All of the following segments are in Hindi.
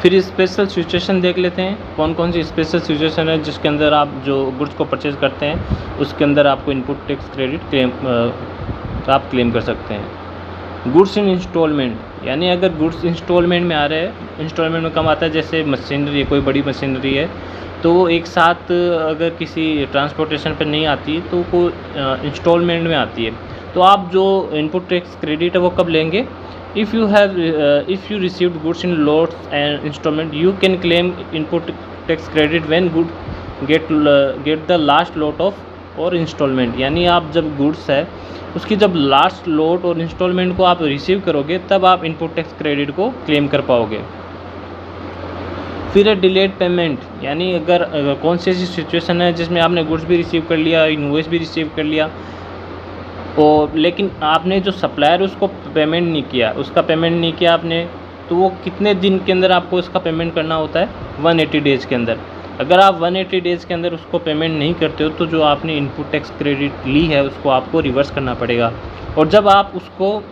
फिर स्पेशल सिचुएशन देख लेते हैं, कौन कौन सी स्पेशल सिचुएशन है जिसके अंदर आप जो गुड्स को परचेज़ करते हैं उसके अंदर आपको इनपुट टैक्स क्रेडिट आप क्लेम कर सकते हैं। गुड्स इन इंस्टॉलमेंट, यानी अगर गुड्स इंस्टॉलमेंट में आ रहे हैं, इंस्टॉलमेंट में कम आता है, जैसे मशीनरी है, कोई बड़ी मशीनरी है तो वो एक साथ अगर किसी ट्रांसपोर्टेशन पर नहीं आती तो वो इंस्टॉलमेंट में आती है, तो आप जो इनपुट टैक्स क्रेडिट है वो कब लेंगे? If you received goods in lots and installment, you can claim input tax credit when good get the last lot of और इंस्टॉलमेंट, यानी आप जब गुड्स है उसकी जब लास्ट लोट और इंस्टॉलमेंट को आप रिसीव करोगे तब आप इनपुट टैक्स क्रेडिट को क्लेम कर पाओगे। फिर है डिलेड पेमेंट, यानी अगर कौन सी ऐसी सिचुएशन है जिसमें आपने गुड्स भी रिसीव कर लिया, इनवॉइस भी रिसीव कर लिया और लेकिन आपने जो सप्लायर उसको पेमेंट नहीं किया, उसका पेमेंट नहीं किया आपने, तो वो कितने दिन के अंदर आपको इसका पेमेंट करना होता है? 180 डेज़ के अंदर। अगर आप 180 डेज़ के अंदर उसको पेमेंट नहीं करते हो तो जो आपने इनपुट टैक्स क्रेडिट ली है उसको आपको रिवर्स करना पड़ेगा, और जब आप उसको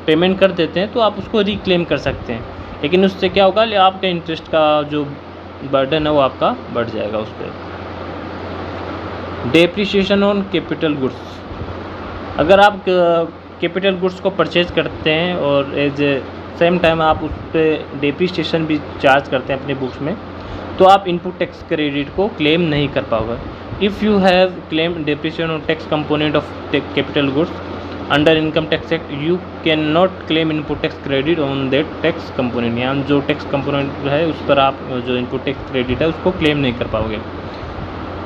पेमेंट कर देते हैं तो आप उसको रिक्लेम कर सकते हैं, लेकिन उससे क्या होगा, आपका इंटरेस्ट का जो बर्डन है वो आपका बढ़ जाएगा उस पर। डेप्रिसिएशन ऑन कैपिटल गुड्स, अगर आप कैपिटल गुड्स को परचेज़ करते हैं और एज सेम टाइम आप उस पर डेप्रिसिएशन भी चार्ज करते हैं अपने बुक्स में, तो आप इनपुट टैक्स क्रेडिट को क्लेम नहीं कर पाओगे। If you have claim depreciation on tax component of capital goods under income tax act, you can not claim input tax credit on that tax component, यानी जो टैक्स कंपोनेंट है उस पर आप जो इनपुट टैक्स क्रेडिट है उसको क्लेम नहीं कर पाओगे।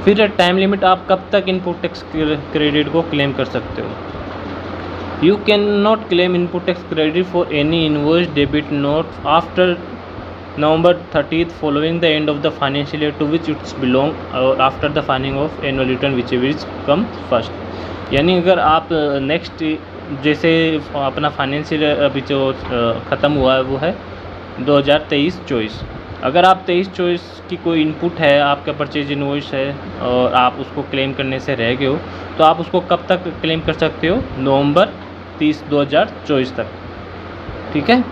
फिर टाइम लिमिट, आप कब तक इनपुट टैक्स क्रेडिट को क्लेम कर सकते हो? You can not claim input tax credit for any invoice debit note after November 30th following the end of the financial year to which it's belong और after the filing of annual return which is come first, यानी अगर आप नेक्स्ट जैसे अपना फाइनेंशियल अभी जो ख़त्म हुआ है वो है 2023-24, अगर आप 23-24 की कोई इनपुट है, आपका परचेज इनवॉइस है और आप उसको क्लेम करने से रह गए हो, तो आप उसको कब तक क्लेम कर सकते हो? नवंबर 30, 2024 तक, ठीक है।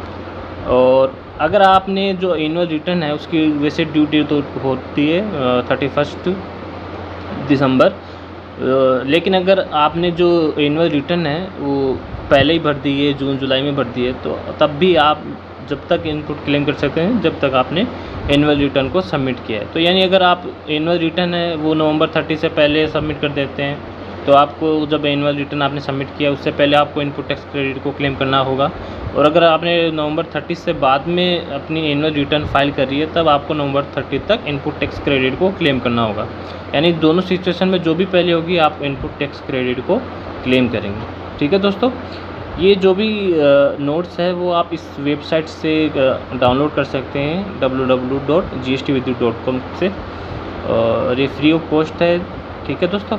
और अगर आपने जो एनुअल रिटर्न है उसकी वैसे ड्यू डेट तो होती है 31 दिसंबर, लेकिन अगर आपने जो एनुअल रिटर्न है वो पहले ही भर दी है, जून जुलाई में भर दी है, तो तब भी आप जब तक इनपुट क्लेम कर सकते हैं जब तक आपने एनुअल रिटर्न को सबमिट किया है। तो यानी अगर आप एनुअल रिटर्न है वो नवंबर 30 से पहले सबमिट कर देते हैं, तो आपको जब एनुअल रिटर्न आपने सबमिट किया उससे पहले आपको इनपुट टैक्स क्रेडिट को क्लेम करना होगा, और अगर आपने नवंबर 30 से बाद में अपनी एनुअल रिटर्न फाइल कर रही है तब आपको नवंबर 30 तक इनपुट टैक्स क्रेडिट को क्लेम करना होगा। यानी दोनों सिचुएशन में जो भी पहले होगी आप इनपुट टैक्स क्रेडिट को क्लेम करेंगे, ठीक है दोस्तों। ये जो भी नोट्स है वो आप इस वेबसाइट से डाउनलोड कर सकते हैं www.gstvidut.com से, और ये फ्री ऑफ कॉस्ट है, ठीक है दोस्तों।